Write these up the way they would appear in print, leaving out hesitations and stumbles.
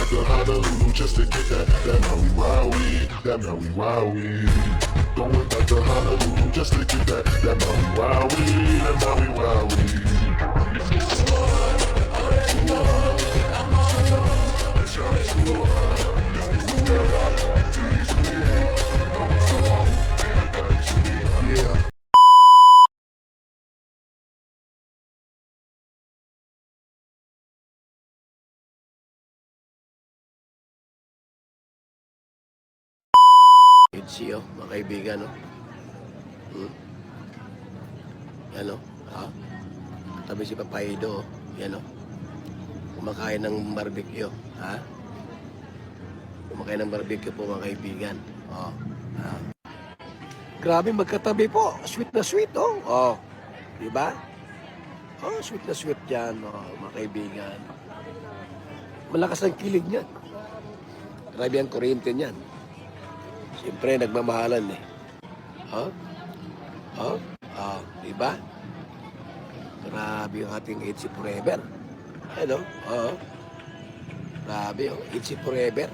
to Honolulu just to get that Maui Wowie, that Maui Wowie. Going back to Honolulu just to get that Maui Wowie, that Maui Wowie. Itzy, oh, mga kaibigan, oh. Yan, oh. Ha? Katabi si Papaido, oh. Yan, oh. Kumakain ng barbecue, ha? Kumakain ng barbecue po, mga kaibigan. Oh. Ha? Grabe, magkatabi po. Sweet na sweet, oh. Oh. Diba? Oh, sweet na sweet yan, oh, mga kaibigan. Malakas ang kilig niyan. Grabe ang kuryente niyan. Siyempre, nagmamahalan eh. Oh? Oh? Oh, diba? Grabe yung ating Itzy Forever. Ano? Oh. Grabe yung Itzy Forever.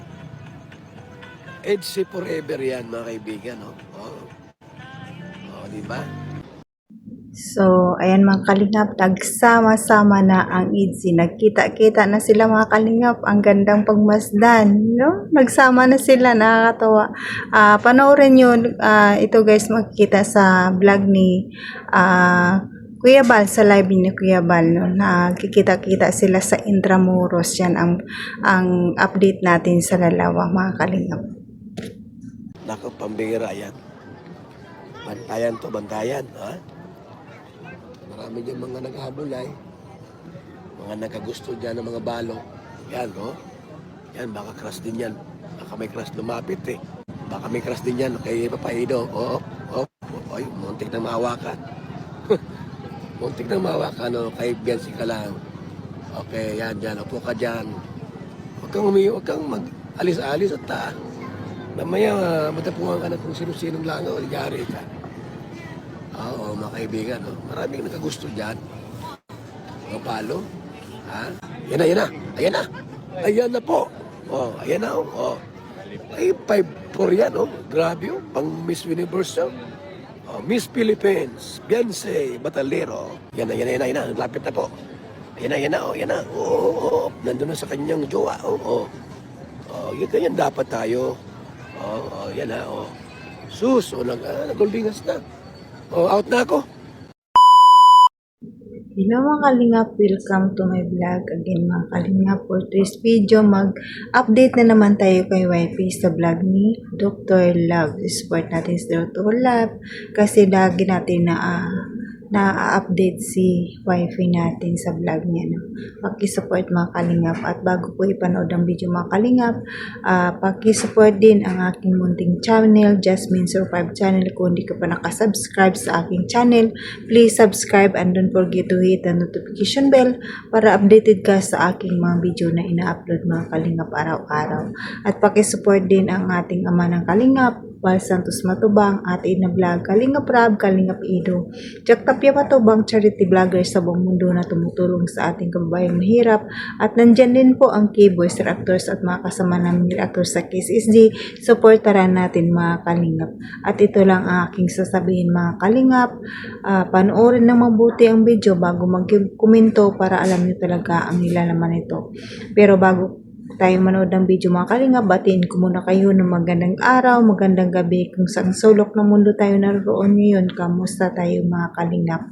Itzy Forever yan, mga kaibigan. Oh. Oh. Oh, diba? So, ayan mga kalingap, nagsama-sama na ang Itzy. Nagkita-kita na sila mga kalingap. Ang gandang pagmasdan, no? Nagsama na sila, nakakatawa. Panoorin nyo, ito guys, makikita sa vlog ni Kuya Bal, sa live ni Kuya Bal, no? Nakikita-kita sila sa Intramuros. Yan ang update natin sa Lalawa, mga kalingap. Naku, pambihira yan. Bantayan to, bantayan. Ha? Marami dyan mga naghahabol ay. Mga nakagusto dyan ng mga balo. Yan, no? Yan, baka crush din yan. Baka may crush lumapit eh. Baka may crush din yan kay Papaido. Oo, oo. Oy, muntik na mahawakan. Muntik na mahawakan, no? Kay Biancy ka lang. Okay, yan, dyan. Upo ka dyan. Huwag kang mag-alis-alis at mamaya, matapungan ka na kung sino-sinong langaw. Ligari ka. Oo, mga kaibigan, no? Maraming nakagusto dyan. Mga palo. Ha? Yan na, yan na. Ayan na. Ayan na po. Oh, ayan na, oh. Ay, 5'4" yan, oh. Grabe, oh. Pang Miss Universe, oh. Oh, Miss Philippines, Biancy Batalero. Yan na, yan na, yan na. Lapit na po. Ayan na, yan na, oh. Yan na. Oo, nandun na sa kanyang jowa, oh. Oh, yun ganyan dapat tayo. Oh, yan na, oh. Sus, oh, nag-goldingas na. Oh, out na ako. Hello mga kalingap, welcome to my vlog again mga kalingap. For today's video, mag-update na naman tayo kay Wifey sa vlog ni Dr. Love. Support natin si Dr. Love kasi lagi natin na-update si Wifey natin sa vlog niya. No? Paki-support mga kalingap, at bago po ipanood ang video mga kalingap, paki-support din ang aking munting channel, Jasmine Survive channel. Kung hindi ka pa nakasubscribe sa aking channel, please subscribe and don't forget to hit the notification bell para updated ka sa aking mga video na ina-upload mga kalingap araw-araw. At paki-support din ang ating ama ng kalingap, Val Santos Matubang, Ate Ina Vlog, Kalingap Rab, Kalingap Ido, Jack Tapia Matubang, charity vlogger sa buong mundo na tumutulong sa ating kababayang mahirap. At nandyan din po ang K-Boys Reactors at mga kasama namin reactors sa KSSD. Supportaran natin mga kalingap. At ito lang ang aking sasabihin mga kalingap. Panoorin ng mabuti ang video bago mag-komento para alam niyo talaga ang nilalaman nito. Pero bago tayo manood ng video mga kalingap, batiin ko muna kayo ng magandang araw, magandang gabi kung saan sulok ng mundo tayo naroon ngayon. Kamusta tayo mga kalingap?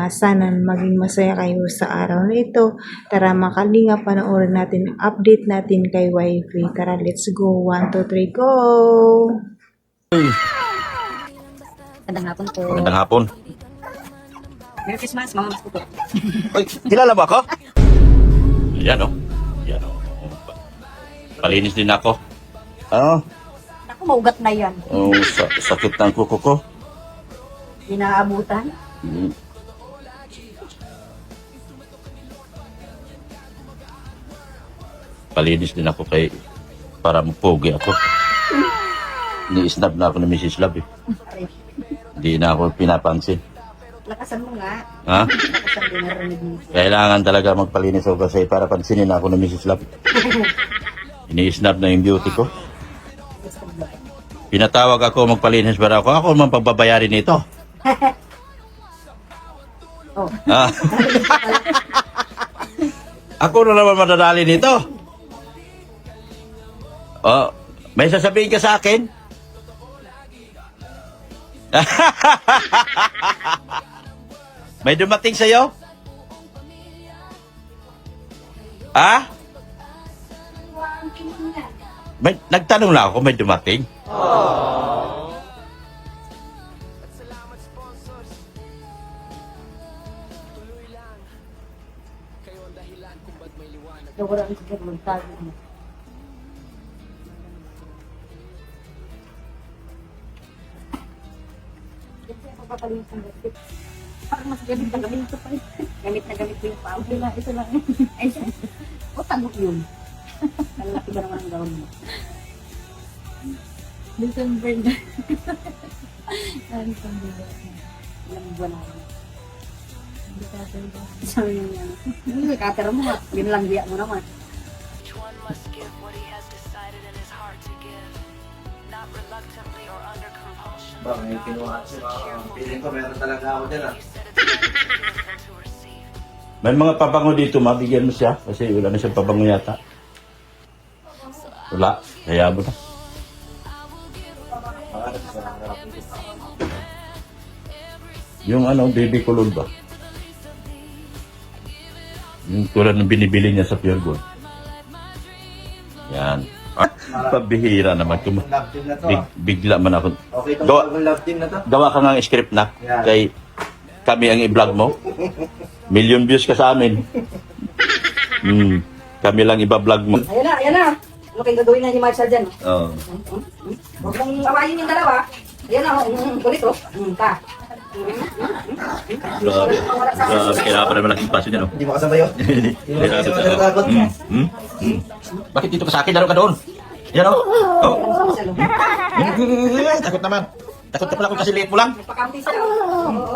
Sana maging masaya kayo sa araw na ito. Tara mga kalingap, panoorin natin, update natin kay Wifey. Tara, let's go. 1, 2, 3, go! Magandang hapon po. Magandang hapon. Merry Christmas, Mama Mas po. Ay, kilala ba ako? Yan o. Yan o. Palinis din ako. Ano? Naku, maugat na yan. Oh, sakit ng kuko ko. Inaabutan. Hmm. Palinis din ako para mapugi ako. Ni-snap na ako ng Mrs. Love eh. Hindi na ako pinapansin. Lakasan mo nga. Ha? Lakasan din narinig mo. Kailangan talaga magpalinis ako kasi para pansinin ako ng Mrs. Love. Ini-snap na yung beauty ko. Pinatawag ako magpalinis para ako. Ako naman pagbabayarin nito. Oh. Ah. Ako na naman madadali nito. Oh, may sasabihin ka sa akin? May dumating sa'yo? Ah? Nagtanong lang ako, may dumating? Wala ang siguro magtago mo. Kasi ako papalinis ng gamit. Parang mas gamit na gamit ito pa rin. Gamit na gamit ko yung pao. Ito lang. Ay, o tagok yun. Ang laki ba naman ang gawin mo? December na. December na. Ilang buwan na. Sabi niya, katera mo, yun lang diya mo naman. Each one must give what he has decided in his heart to give, not reluctantly or under compulsion. Ba, may kinuha si feeling ko meron talaga ako dyan ah. You said it's better to receive. May mga pabango dito, mabigyan mo siya. Kasi wala na siyang pabango yata. Wala, kaya mo na. Yung baby kulon ba? Yung tulad ng binibili niya sa Pure Gold. Yan. Pabihira naman. Love team na to ah. Bigla man ako. Okay itong Gawa, bagong love team na to. gawa ka nga script na. Yan. Kay kami ang i-vlog mo. Million views ka sa amin. Kami lang iba-vlog mo. Ayan na, ayan na. Ano kayong gagawin na ni Marshall dyan? Oh. Huwag mong awayin yung dalawa. Ayan na, kulit oh. Ta. Grabe. Grabe. Kailangan pa naman laking paso niya, no? Hindi mo kasabay yun. Hindi mo natatakot. Bakit dito ka sa akin? Laro ka doon. Yan, oh. Oh. Takot naman. Takot ka pala kung kasi liit mo lang. Pakamti siya. Oo.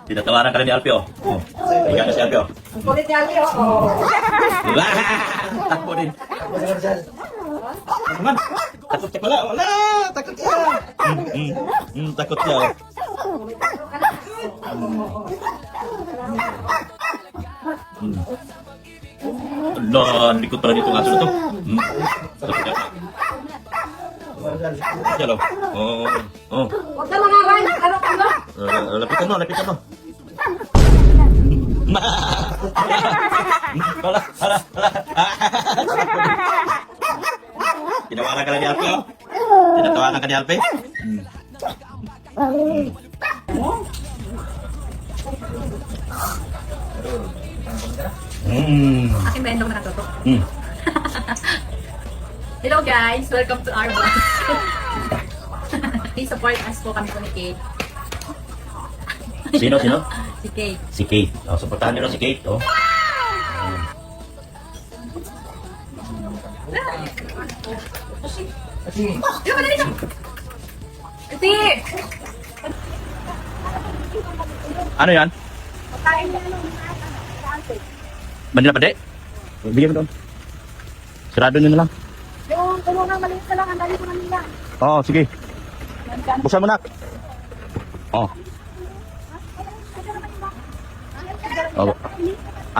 Tinatawaran ka na ni Alfie, oh. Oh. Ikaw na si Alfie, oh. Ang kulit niya, Ali, oh. Takbo din. Ako si Marshall. Ano naman? Takot ka pala. Wala! Takot siya. Takot siya, oh. Ala, likod pala dito ng aso na to. Takot siya. Marshall. Yan, oh. Oh. Oh. Huwag ka mangawan. Ano ka ba? Lapitan mo, lapitan mo. Wala, wala, wala. Tinawaran ka na ni Alpe, oh. Tinatawaran ka ni Alpe. Akin ba yung nakatoto? Mm. Hello guys! Welcome to our vlog. Please support us po kami po ni Kate. Sino, sino? Si Kate. Si Kate. Oh, supportahan niyo si Kate, oh. Dito ka na dito! Kasi! Ano yan? Manila pa, de? Bigyan mo doon. Sarado nyo na lang. Yung tulungan maliit na lang, ang dali ko na nila. Oo, sige. Buksan mo na. Oh. Oh.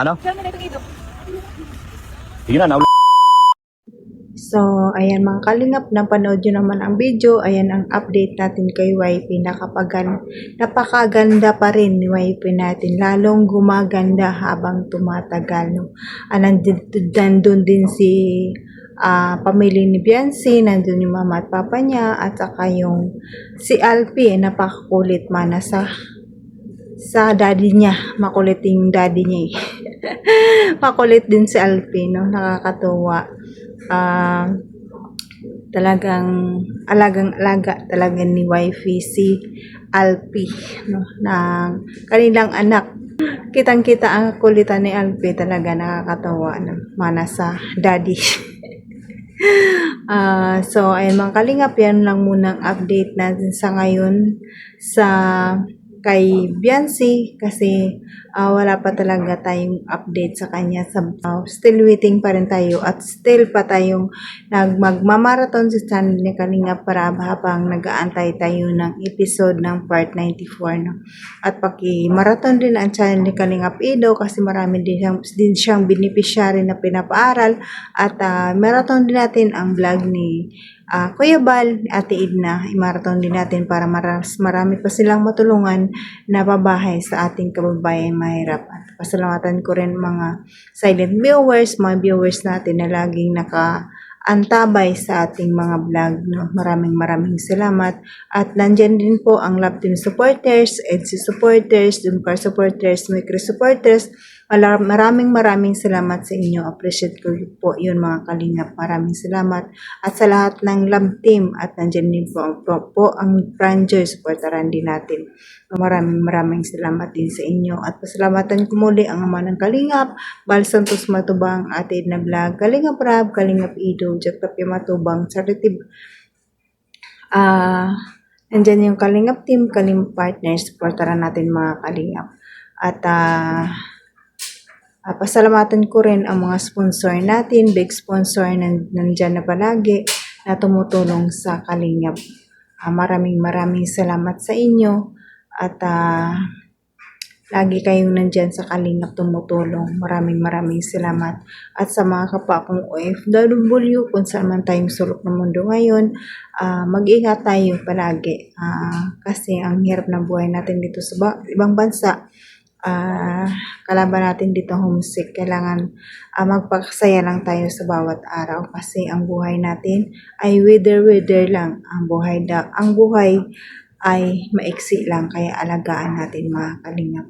Ano? Sige na, nauli. So, ayan mga kalingap, napanood nyo naman ang video. Ayan ang update natin kay YP. Napakaganda pa rin ni YP natin. Lalong gumaganda habang tumatagal. No? Nandun din si pamilya ni Biancy, nandun yung mama at papa niya, at saka yung si Alpi, napakakulit mana sa daddy niya. Makulit yung daddy niya eh. Makulit din si Alpi, no? Nakakatuwa. Talagang alagang-alaga talaga ni wifey si Alpi, no? Ng kanilang anak. Kitang-kita ang kulitan ni Alpi, talaga nakakatawa na mana sa daddy. So, ayun mga kalingap, yan lang munang update natin sa ngayon sa kay Biancy kasi wala pa talaga tayong update sa kanya. Still waiting pa rin tayo at still pa tayong magmamarathon sa channel ni Kalinga para habang nag-aantay tayo ng episode ng part 94. No? At paki-marathon din ang channel ni Kalinga Ido kasi marami din siyang beneficiary na pinapaaral at marathon din natin ang vlog ni Kuya Bal, Ate Edna, i-marathon din natin para marami pa silang matulungan na babahay sa ating kababayan mahirap. At pasalamatan ko rin mga silent viewers, mga viewers natin na laging nakaantabay sa ating mga vlog. No? Maraming salamat. At nandyan din po ang Love Team supporters, EDSI supporters, Dumcar supporters, Micro supporters. Maraming salamat sa inyo. Appreciate ko po yun mga kalingap. Maraming salamat. At sa lahat ng Love Team at nandyan din po ang Franjoy. Supportaran din natin. Maraming salamat din sa inyo. At pasalamatan ko muli ang ama ng Kalingap, Bal Santos Matubang, Ate Edna Vlog, Kalingap Rab, Kalingap Ido, Jack Tapia Matubang, Charity. Nandyan yung Kalingap Team, Kalingap Partners. Supportaran natin mga Kalingap. At pasalamatan ko rin ang mga sponsor natin, big sponsor nandyan na palagi na tumutulong sa Kalingap. Maraming salamat sa inyo at lagi kayong nandyan sa Kalingap tumutulong. Maraming salamat. At sa mga kapwa kong OFW, kung saan man tayong sulok ng mundo ngayon, mag-ingat tayo palagi kasi ang hirap ng buhay natin dito sa ibang bansa. Kalaban natin dito homesick. Kailangan magpakasaya lang tayo sa bawat araw kasi ang buhay natin ay weather lang. Ang buhay ay maiksi lang kaya alagaan natin mga kalingap.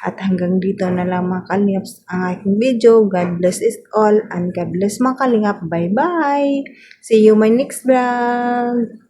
At hanggang dito na lang mga kalingap ang aking video. God bless us all and God bless mga kalingap. Bye bye! See you my next vlog!